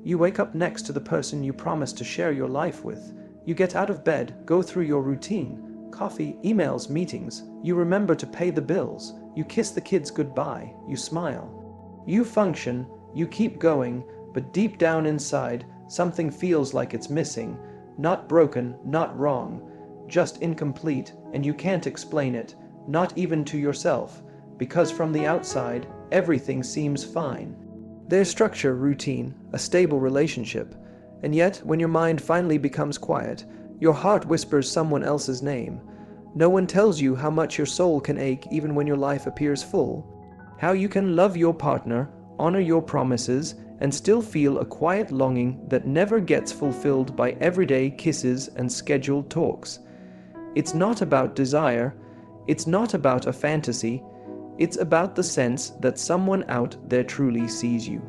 You wake up next to the person you promised to share your life with. You get out of bed, go through your routine, coffee, emails, meetings. You remember to pay the bills. You kiss the kids goodbye. You smile. You function. You keep going, but deep down inside, something feels like it's missing. Not broken, not wrong, just incomplete, and you can't explain it, not even to yourself, because from the outside, everything seems fine. There's structure, routine, a stable relationship, and yet, when your mind finally becomes quiet, your heart whispers someone else's name. No one tells you how much your soul can ache even when your life appears full, how you can love your partner, honor your promises, and still feel a quiet longing that never gets fulfilled by everyday kisses and scheduled talks. It's not about desire, it's not about a fantasy, it's about the sense that someone out there truly sees you.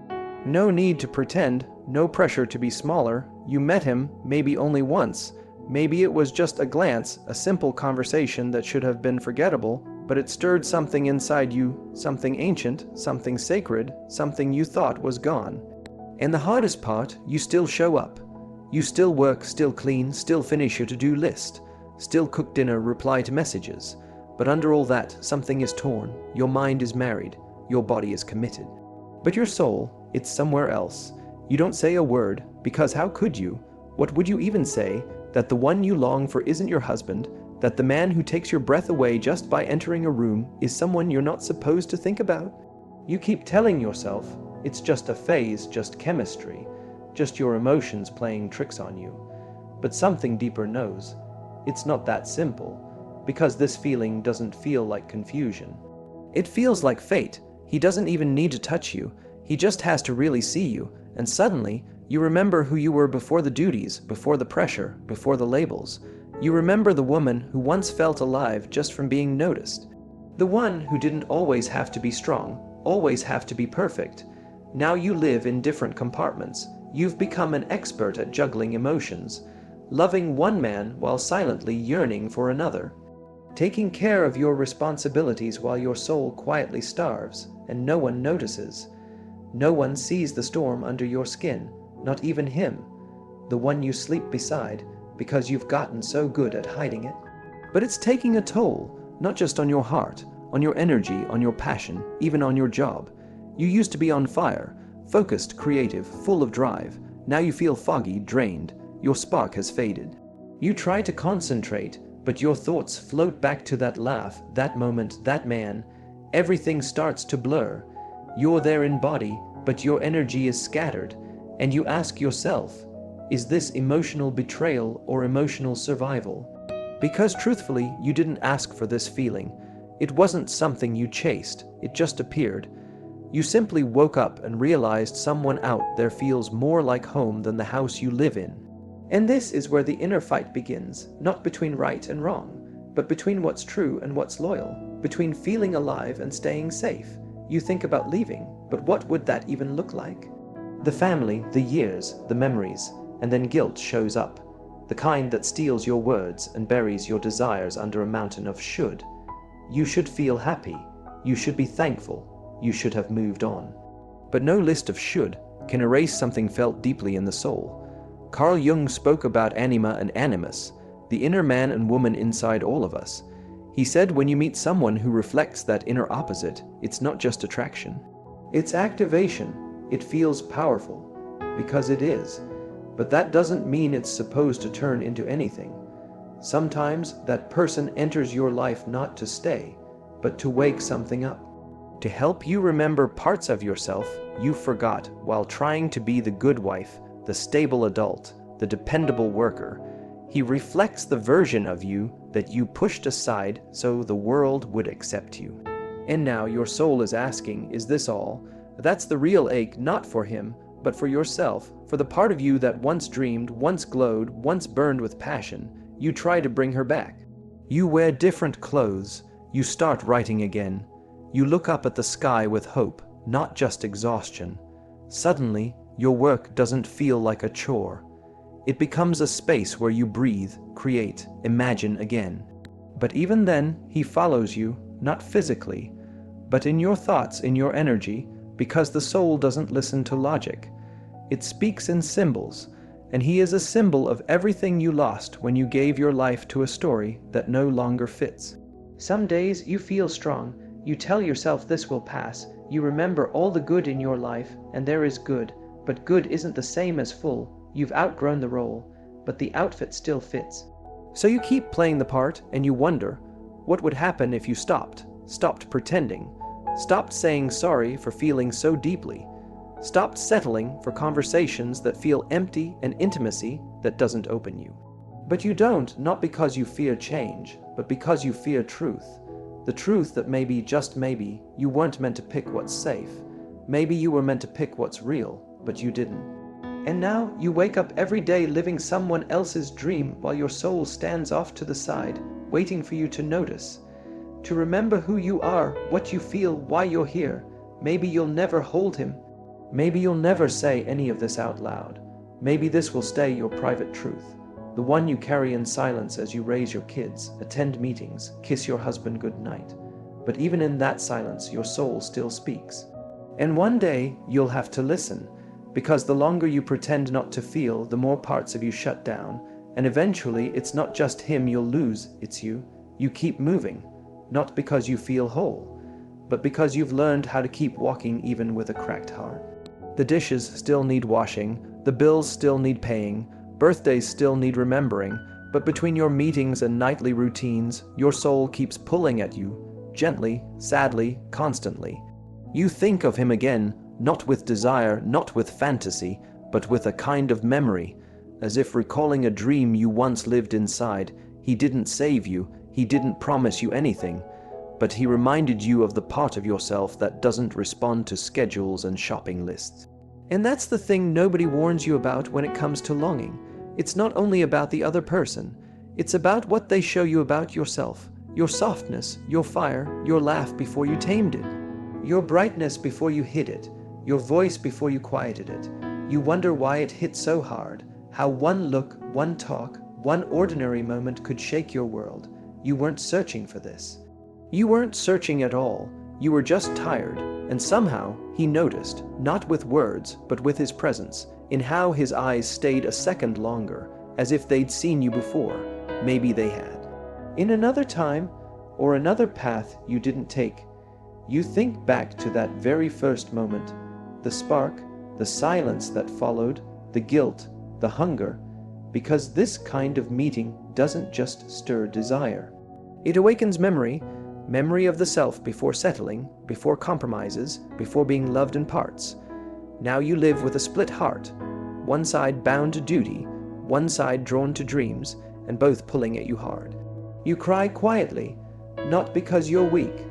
No need to pretend, no pressure to be smaller. You met him, maybe only once. Maybe it was just a glance, a simple conversation that should have been forgettable, but it stirred something inside you, something ancient, something sacred, something you thought was gone. And the hardest part, you still show up. You still work, still clean, still finish your to-do list, still cook dinner, reply to messages. But under all that, something is torn. Your mind is married. Your body is committed. But your soul, it's somewhere else. You don't say a word, because how could you? What would you even say? That the one you long for isn't your husband, that the man who takes your breath away just by entering a room is someone you're not supposed to think about? You keep telling yourself, it's just a phase, just chemistry, just your emotions playing tricks on you. But something deeper knows. It's not that simple, because this feeling doesn't feel like confusion. It feels like fate. He doesn't even need to touch you. He just has to really see you, and suddenly, you remember who you were before the duties, before the pressure, before the labels. You remember the woman who once felt alive just from being noticed. The one who didn't always have to be strong, always have to be perfect. Now you live in different compartments. You've become an expert at juggling emotions, loving one man while silently yearning for another, taking care of your responsibilities while your soul quietly starves, and no one notices. No one sees the storm under your skin, not even him, the one you sleep beside, because you've gotten so good at hiding it. But it's taking a toll, not just on your heart, on your energy, on your passion, even on your job. You used to be on fire, focused, creative, full of drive. Now you feel foggy, drained. Your spark has faded. You try to concentrate, but your thoughts float back to that laugh, that moment, that man. Everything starts to blur. You're there in body, but your energy is scattered, and you ask yourself, is this emotional betrayal or emotional survival? Because truthfully, you didn't ask for this feeling. It wasn't something you chased, it just appeared. You simply woke up and realized someone out there feels more like home than the house you live in. And this is where the inner fight begins, not between right and wrong, but between what's true and what's loyal, between feeling alive and staying safe. You think about leaving, but what would that even look like? The family, the years, the memories, and then guilt shows up, the kind that steals your words and buries your desires under a mountain of should. You should feel happy, you should be thankful, you should have moved on. But no list of should can erase something felt deeply in the soul. Carl Jung spoke about anima and animus, the inner man and woman inside all of us. He said when you meet someone who reflects that inner opposite, it's not just attraction. It's activation. It feels powerful, because it is. But that doesn't mean it's supposed to turn into anything. Sometimes that person enters your life not to stay, but to wake something up. To help you remember parts of yourself you forgot while trying to be the good wife, the stable adult, the dependable worker. He reflects the version of you that you pushed aside so the world would accept you. And now your soul is asking, is this all? That's the real ache, not for him, but for yourself, for the part of you that once dreamed, once glowed, once burned with passion. You try to bring her back. You wear different clothes. You start writing again. You look up at the sky with hope, not just exhaustion. Suddenly, your work doesn't feel like a chore. It becomes a space where you breathe, create, imagine again. But even then, he follows you, not physically, but in your thoughts, in your energy, because the soul doesn't listen to logic. It speaks in symbols, and he is a symbol of everything you lost when you gave your life to a story that no longer fits. Some days you feel strong, you tell yourself this will pass, you remember all the good in your life, and there is good, but good isn't the same as full, you've outgrown the role, but the outfit still fits. So you keep playing the part, and you wonder, what would happen if you stopped pretending, stopped saying sorry for feeling so deeply, stopped settling for conversations that feel empty and intimacy that doesn't open you. But you don't, not because you fear change, but because you fear truth. The truth that maybe, just maybe, you weren't meant to pick what's safe. Maybe you were meant to pick what's real, but you didn't. And now you wake up every day living someone else's dream while your soul stands off to the side, waiting for you to notice, to remember who you are, what you feel, why you're here. Maybe you'll never hold him. Maybe you'll never say any of this out loud. Maybe this will stay your private truth, the one you carry in silence as you raise your kids, attend meetings, kiss your husband goodnight. But even in that silence, your soul still speaks. And one day you'll have to listen, because the longer you pretend not to feel, the more parts of you shut down, and eventually it's not just him you'll lose, it's you. You keep moving, not because you feel whole, but because you've learned how to keep walking even with a cracked heart. The dishes still need washing, the bills still need paying, birthdays still need remembering, but between your meetings and nightly routines, your soul keeps pulling at you, gently, sadly, constantly. You think of him again, not with desire, not with fantasy, but with a kind of memory, as if recalling a dream you once lived inside. He didn't save you, he didn't promise you anything, but he reminded you of the part of yourself that doesn't respond to schedules and shopping lists. And that's the thing nobody warns you about when it comes to longing. It's not only about the other person, it's about what they show you about yourself, your softness, your fire, your laugh before you tamed it, your brightness before you hid it, your voice before you quieted it. You wonder why it hit so hard, how one look, one talk, one ordinary moment could shake your world. You weren't searching for this. You weren't searching at all. You were just tired, and somehow he noticed, not with words, but with his presence, in how his eyes stayed a second longer, as if they'd seen you before. Maybe they had. In another time, or another path you didn't take. You think back to that very first moment, the spark, the silence that followed, the guilt, the hunger, because this kind of meeting doesn't just stir desire. It awakens memory of the self before settling, before compromises, before being loved in parts. Now you live with a split heart, one side bound to duty, one side drawn to dreams, and both pulling at you hard. You cry quietly, not because you're weak,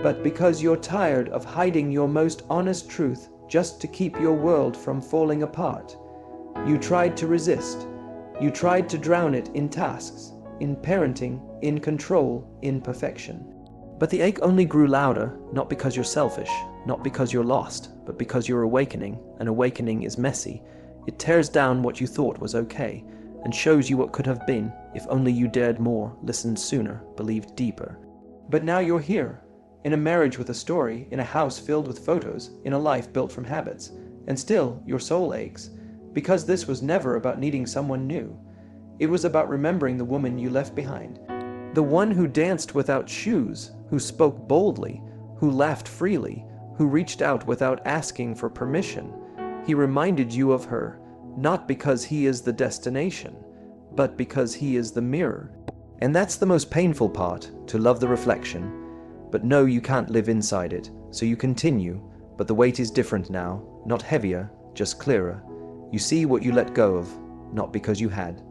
but because you're tired of hiding your most honest truth just to keep your world from falling apart. You tried to resist. You tried to drown it in tasks, in parenting, in control, in perfection. But the ache only grew louder, not because you're selfish, not because you're lost, but because you're awakening, and awakening is messy. It tears down what you thought was okay, and shows you what could have been if only you dared more, listened sooner, believed deeper. But now you're here, in a marriage with a story, in a house filled with photos, in a life built from habits, and still your soul aches, because this was never about needing someone new. It was about remembering the woman you left behind. The one who danced without shoes, who spoke boldly, who laughed freely, who reached out without asking for permission. He reminded you of her, not because he is the destination, but because he is the mirror. And that's the most painful part, to love the reflection. But no, you can't live inside it, so you continue, but the weight is different now, not heavier, just clearer. You see what you let go of, not because you had,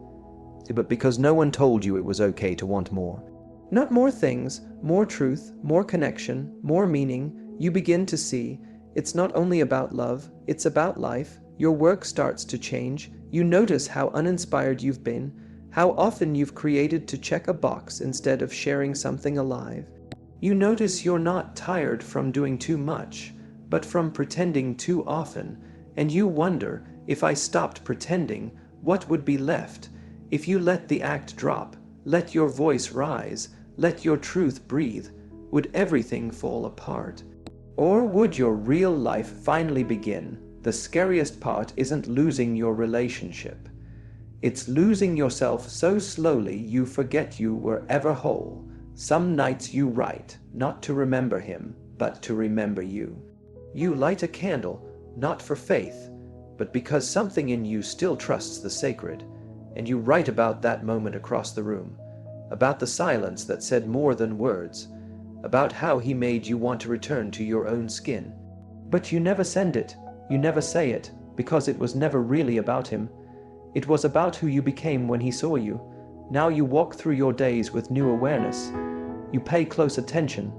but because no one told you it was okay to want more. Not more things, more truth, more connection, more meaning. You begin to see, it's not only about love, it's about life. Your work starts to change. You notice how uninspired you've been, how often you've created to check a box instead of sharing something alive. You notice you're not tired from doing too much, but from pretending too often, and you wonder, if I stopped pretending, what would be left? If you let the act drop, let your voice rise, let your truth breathe, would everything fall apart? Or would your real life finally begin, The scariest part isn't losing your relationship. It's losing yourself so slowly you forget you were ever whole. Some nights you write, not to remember him, but to remember you. You light a candle, not for faith, but because something in you still trusts the sacred, and you write about that moment across the room, about the silence that said more than words, about how he made you want to return to your own skin. But you never send it, you never say it, because it was never really about him. It was about who you became when he saw you. Now you walk through your days with new awareness. You pay close attention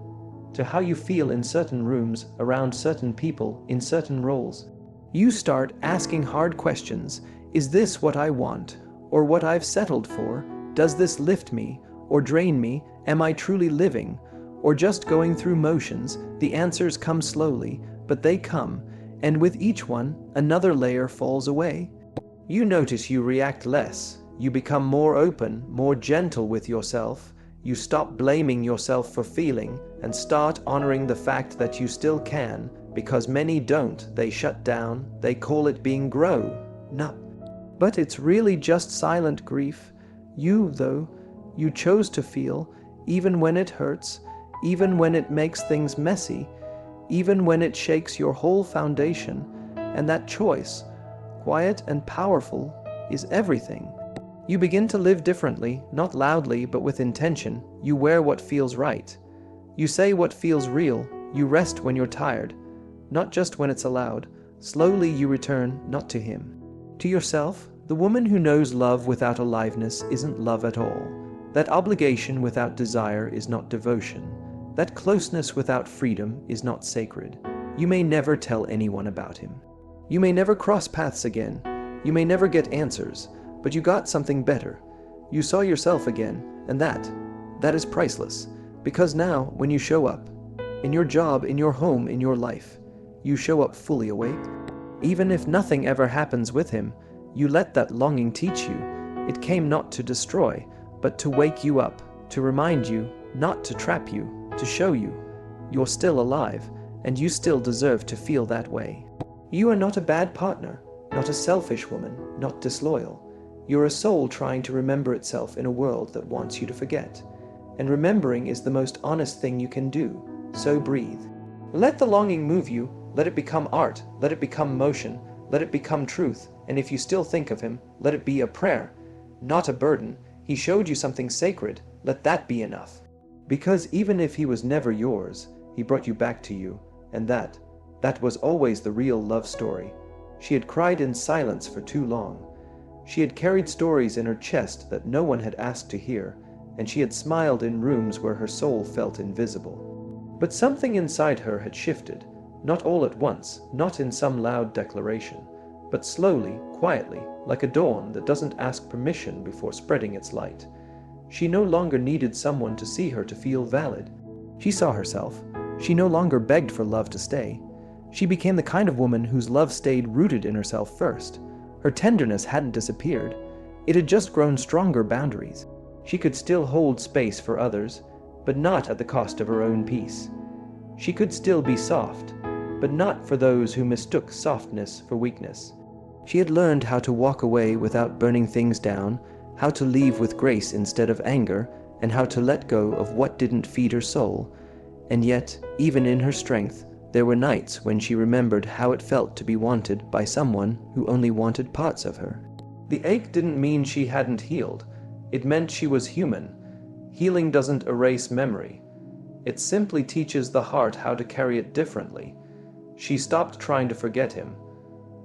to how you feel in certain rooms, around certain people, in certain roles. You start asking hard questions. Is this what I want, or what I've settled for? Does this lift me, or drain me? Am I truly living, or just going through motions? The answers come slowly, but they come, and with each one, another layer falls away. You notice you react less. You become more open, more gentle with yourself. You stop blaming yourself for feeling and start honoring the fact that you still can, because many don't. They shut down. They call it being grown up. But it's really just silent grief. You, though, you chose to feel, even when it hurts, even when it makes things messy, even when it shakes your whole foundation. And that choice, quiet and powerful, is everything. You begin to live differently, not loudly but with intention. You wear what feels right. You say what feels real. You rest when you're tired, not just when it's allowed. Slowly you return, not to him, to yourself. The woman who knows love without aliveness isn't love at all. That obligation without desire is not devotion. That closeness without freedom is not sacred. You may never tell anyone about him. You may never cross paths again. You may never get answers, but you got something better. You saw yourself again, and that is priceless. Because now, when you show up, in your job, in your home, in your life, you show up fully awake. Even if nothing ever happens with him, you let that longing teach you. It came not to destroy, but to wake you up, to remind you, not to trap you, to show you you're still alive, and you still deserve to feel that way. You are not a bad partner, not a selfish woman, not disloyal. You're a soul trying to remember itself in a world that wants you to forget. And remembering is the most honest thing you can do. So breathe. Let the longing move you. Let it become art. Let it become motion. Let it become truth. And if you still think of him, let it be a prayer, not a burden. He showed you something sacred. Let that be enough. Because even if he was never yours, he brought you back to you. And that was always the real love story. She had cried in silence for too long. She had carried stories in her chest that no one had asked to hear, and she had smiled in rooms where her soul felt invisible. But something inside her had shifted, not all at once, not in some loud declaration, but slowly, quietly, like a dawn that doesn't ask permission before spreading its light. She no longer needed someone to see her to feel valid. She saw herself. She no longer begged for love to stay. She became the kind of woman whose love stayed rooted in herself first. Her tenderness hadn't disappeared. It had just grown stronger boundaries. She could still hold space for others, but not at the cost of her own peace. She could still be soft, but not for those who mistook softness for weakness. She had learned how to walk away without burning things down, how to leave with grace instead of anger, and how to let go of what didn't feed her soul. And yet, even in her strength, there were nights when she remembered how it felt to be wanted by someone who only wanted parts of her. The ache didn't mean she hadn't healed. It meant she was human. Healing doesn't erase memory. It simply teaches the heart how to carry it differently. She stopped trying to forget him.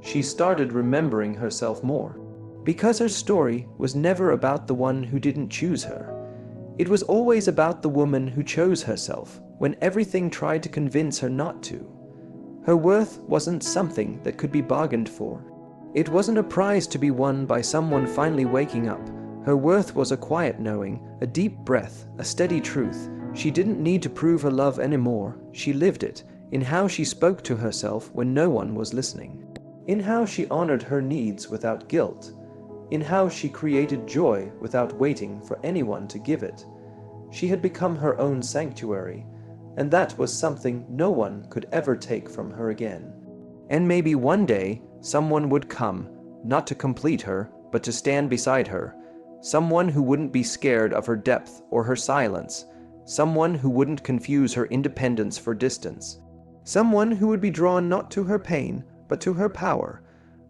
She started remembering herself more. Because her story was never about the one who didn't choose her. It was always about the woman who chose herself when everything tried to convince her not to. Her worth wasn't something that could be bargained for. It wasn't a prize to be won by someone finally waking up. Her worth was a quiet knowing, a deep breath, a steady truth. She didn't need to prove her love anymore. She lived it, in how she spoke to herself when no one was listening. In how she honored her needs without guilt. In how she created joy without waiting for anyone to give it. She had become her own sanctuary, and that was something no one could ever take from her again. And maybe one day, someone would come, not to complete her, but to stand beside her. Someone who wouldn't be scared of her depth or her silence. Someone who wouldn't confuse her independence for distance. Someone who would be drawn not to her pain, but to her power.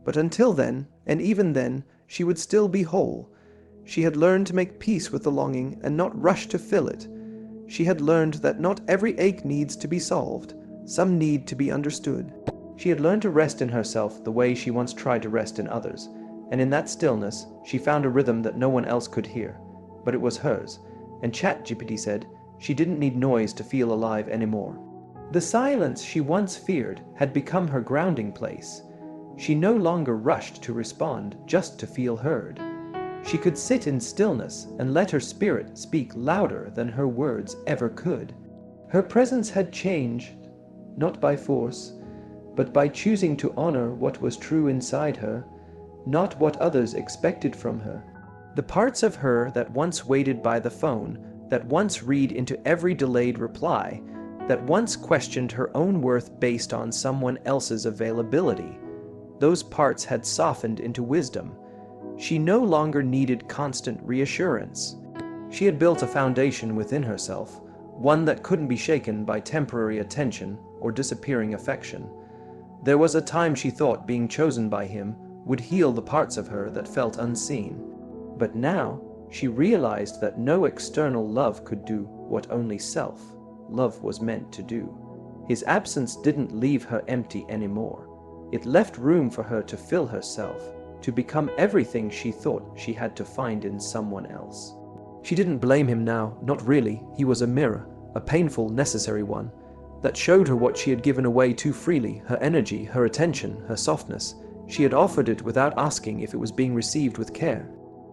But until then, and even then, she would still be whole. She had learned to make peace with the longing and not rush to fill it. She had learned that not every ache needs to be solved. Some need to be understood. She had learned to rest in herself the way she once tried to rest in others, and in that stillness, she found a rhythm that no one else could hear. But it was hers, and ChatGPT said she didn't need noise to feel alive anymore. The silence she once feared had become her grounding place. She no longer rushed to respond just to feel heard. She could sit in stillness and let her spirit speak louder than her words ever could. Her presence had changed, not by force, but by choosing to honor what was true inside her, not what others expected from her. The parts of her that once waited by the phone, that once read into every delayed reply, that once questioned her own worth based on someone else's availability, those parts had softened into wisdom. She no longer needed constant reassurance. She had built a foundation within herself, one that couldn't be shaken by temporary attention or disappearing affection. There was a time she thought being chosen by him would heal the parts of her that felt unseen. But now, she realized that no external love could do what only self-love was meant to do. His absence didn't leave her empty anymore. It left room for her to fill herself, to become everything she thought she had to find in someone else. She didn't blame him now, not really. He was a mirror, a painful, necessary one, that showed her what she had given away too freely, her energy, her attention, her softness. She had offered it without asking if it was being received with care.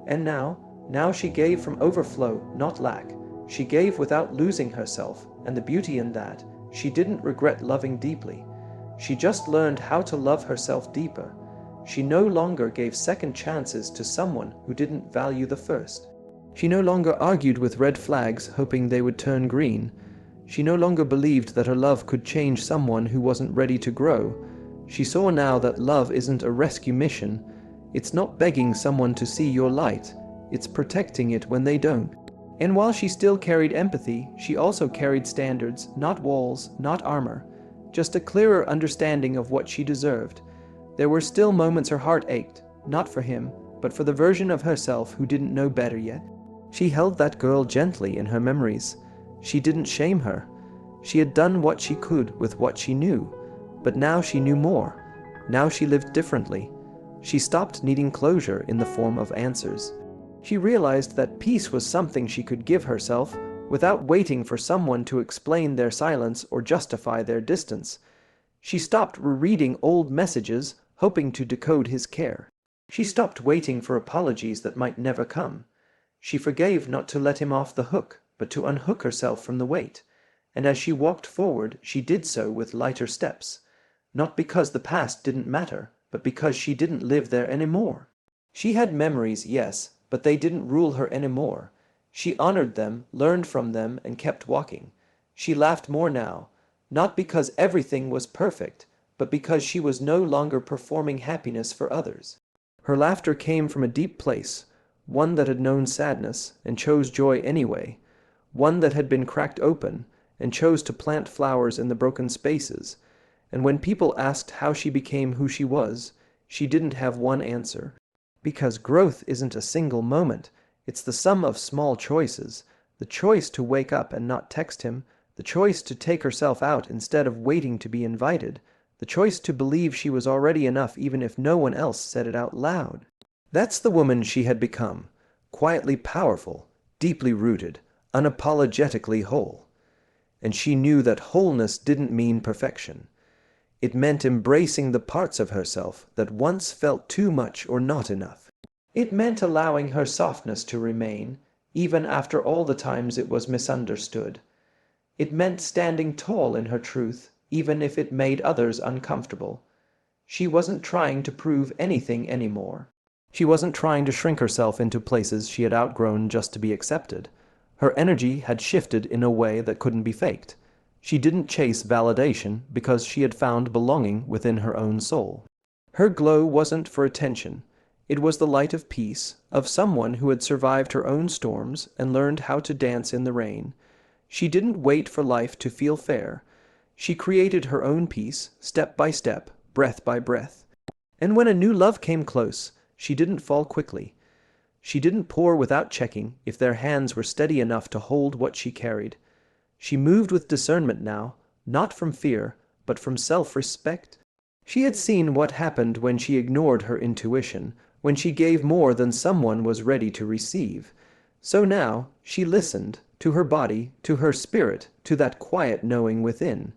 And now she gave from overflow, not lack. She gave without losing herself, and the beauty in that, she didn't regret loving deeply. She just learned how to love herself deeper. She no longer gave second chances to someone who didn't value the first. She no longer argued with red flags, hoping they would turn green. She no longer believed that her love could change someone who wasn't ready to grow. She saw now that love isn't a rescue mission. It's not begging someone to see your light. It's protecting it when they don't. And while she still carried empathy, she also carried standards, not walls, not armor, just a clearer understanding of what she deserved. There were still moments her heart ached, not for him, but for the version of herself who didn't know better yet. She held that girl gently in her memories. She didn't shame her. She had done what she could with what she knew, but now she knew more. Now she lived differently. She stopped needing closure in the form of answers. She realized that peace was something she could give herself without waiting for someone to explain their silence or justify their distance. She stopped rereading old messages, hoping to decode his care. She stopped waiting for apologies that might never come. She forgave not to let him off the hook, but to unhook herself from the weight. And as she walked forward, she did so with lighter steps. Not because the past didn't matter, but because she didn't live there anymore. She had memories, yes, but they didn't rule her anymore. She honored them, learned from them, and kept walking. She laughed more now, not because everything was perfect, but because she was no longer performing happiness for others. Her laughter came from a deep place, one that had known sadness and chose joy anyway, one that had been cracked open and chose to plant flowers in the broken spaces. And when people asked how she became who she was, she didn't have one answer. Because growth isn't a single moment, it's the sum of small choices. The choice to wake up and not text him, the choice to take herself out instead of waiting to be invited, the choice to believe she was already enough even if no one else said it out loud. That's the woman she had become, quietly powerful, deeply rooted, unapologetically whole. And she knew that wholeness didn't mean perfection. It meant embracing the parts of herself that once felt too much or not enough. It meant allowing her softness to remain, even after all the times it was misunderstood. It meant standing tall in her truth, even if it made others uncomfortable. She wasn't trying to prove anything anymore. She wasn't trying to shrink herself into places she had outgrown just to be accepted. Her energy had shifted in a way that couldn't be faked. She didn't chase validation because she had found belonging within her own soul. Her glow wasn't for attention. It was the light of peace, of someone who had survived her own storms and learned how to dance in the rain. She didn't wait for life to feel fair. She created her own peace, step by step, breath by breath. And when a new love came close, she didn't fall quickly. She didn't pour without checking if their hands were steady enough to hold what she carried. She moved with discernment now, not from fear, but from self-respect. She had seen what happened when she ignored her intuition, when she gave more than someone was ready to receive. So now, she listened, to her body, to her spirit, to that quiet knowing within.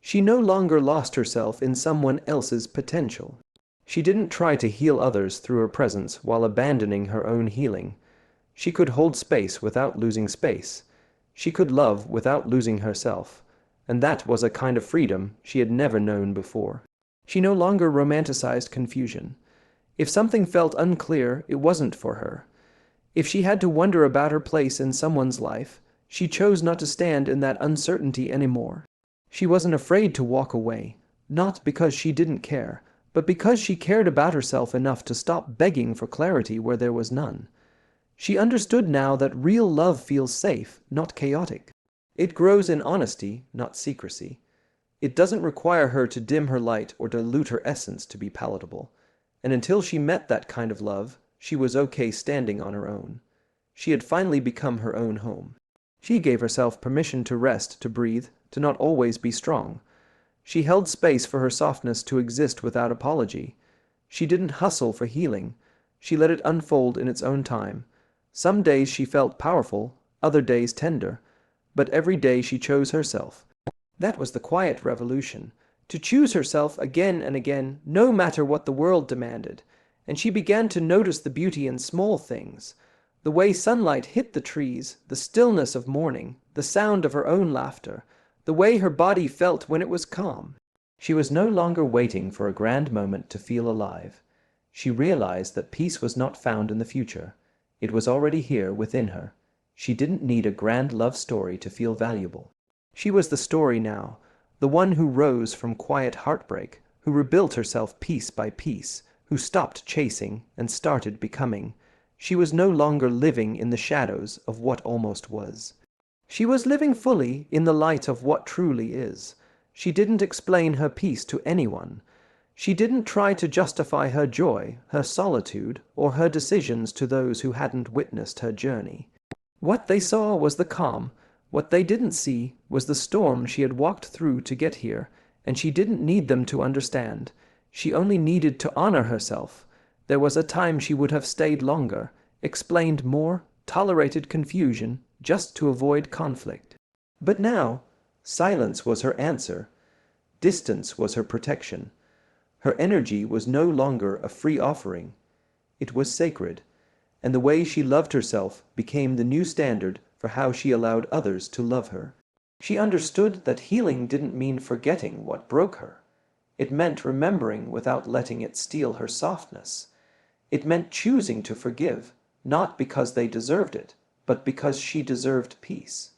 She no longer lost herself in someone else's potential. She didn't try to heal others through her presence while abandoning her own healing. She could hold space without losing space. She could love without losing herself. And that was a kind of freedom she had never known before. She no longer romanticized confusion. If something felt unclear, it wasn't for her. If she had to wonder about her place in someone's life, she chose not to stand in that uncertainty anymore. She wasn't afraid to walk away, not because she didn't care, but because she cared about herself enough to stop begging for clarity where there was none. She understood now that real love feels safe, not chaotic. It grows in honesty, not secrecy. It doesn't require her to dim her light or dilute her essence to be palatable. And until she met that kind of love, she was okay standing on her own. She had finally become her own home. She gave herself permission to rest, to breathe, to not always be strong. She held space for her softness to exist without apology. She didn't hustle for healing. She let it unfold in its own time. Some days she felt powerful, other days tender, but every day she chose herself. That was the quiet revolution, to choose herself again and again, no matter what the world demanded. And she began to notice the beauty in small things. The way sunlight hit the trees, the stillness of morning, the sound of her own laughter, the way her body felt when it was calm. She was no longer waiting for a grand moment to feel alive. She realized that peace was not found in the future. It was already here within her. She didn't need a grand love story to feel valuable. She was the story now, the one who rose from quiet heartbreak, who rebuilt herself piece by piece, who stopped chasing and started becoming. She was no longer living in the shadows of what almost was. She was living fully in the light of what truly is. She didn't explain her peace to anyone. She didn't try to justify her joy, her solitude, or her decisions to those who hadn't witnessed her journey. What they saw was the calm. What they didn't see was the storm she had walked through to get here, and she didn't need them to understand. She only needed to honor herself. There was a time she would have stayed longer, explained more, tolerated confusion, just to avoid conflict. But now, silence was her answer. Distance was her protection. Her energy was no longer a free offering. It was sacred, and the way she loved herself became the new standard for how she allowed others to love her. She understood that healing didn't mean forgetting what broke her. It meant remembering without letting it steal her softness. It meant choosing to forgive, not because they deserved it, but because she deserved peace.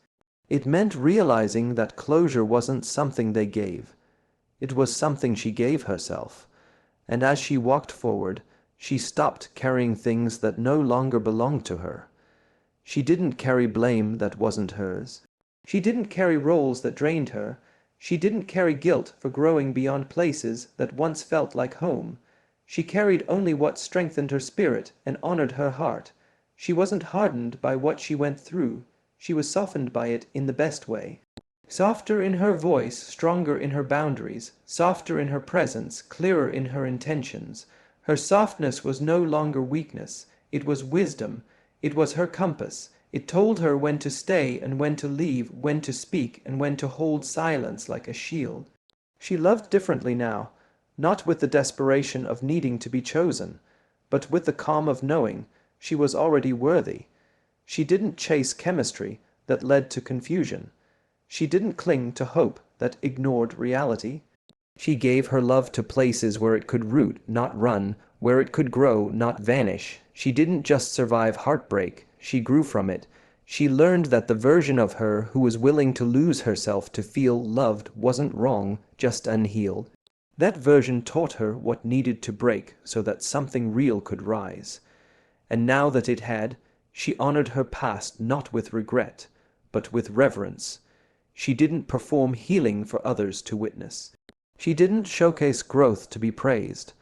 It meant realizing that closure wasn't something they gave. It was something she gave herself. And as she walked forward, she stopped carrying things that no longer belonged to her. She didn't carry blame that wasn't hers. She didn't carry roles that drained her. She didn't carry guilt for growing beyond places that once felt like home. She carried only what strengthened her spirit and honored her heart. She wasn't hardened by what she went through. She was softened by it in the best way. Softer in her voice, stronger in her boundaries, softer in her presence, clearer in her intentions. Her softness was no longer weakness. It was wisdom. It was her compass. It told her when to stay and when to leave, when to speak and when to hold silence like a shield. She loved differently now, not with the desperation of needing to be chosen, but with the calm of knowing she was already worthy. She didn't chase chemistry that led to confusion. She didn't cling to hope that ignored reality. She gave her love to places where it could root, not run, where it could grow, not vanish. She didn't just survive heartbreak, she grew from it. She learned that the version of her who was willing to lose herself to feel loved wasn't wrong, just unhealed. That version taught her what needed to break so that something real could rise. And now that it had, she honored her past not with regret, but with reverence. She didn't perform healing for others to witness. She didn't showcase growth to be praised.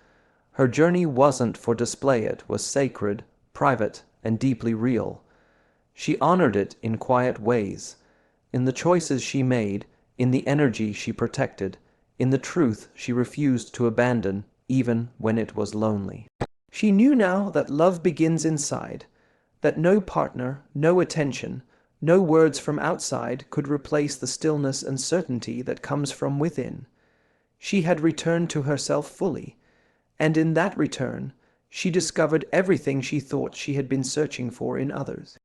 Her journey wasn't for display, it was sacred, private, and deeply real. She honored it in quiet ways, in the choices she made, in the energy she protected, in the truth she refused to abandon, even when it was lonely. She knew now that love begins inside, that no partner, no attention, no words from outside could replace the stillness and certainty that comes from within. She had returned to herself fully, and in that return, she discovered everything she thought she had been searching for in others.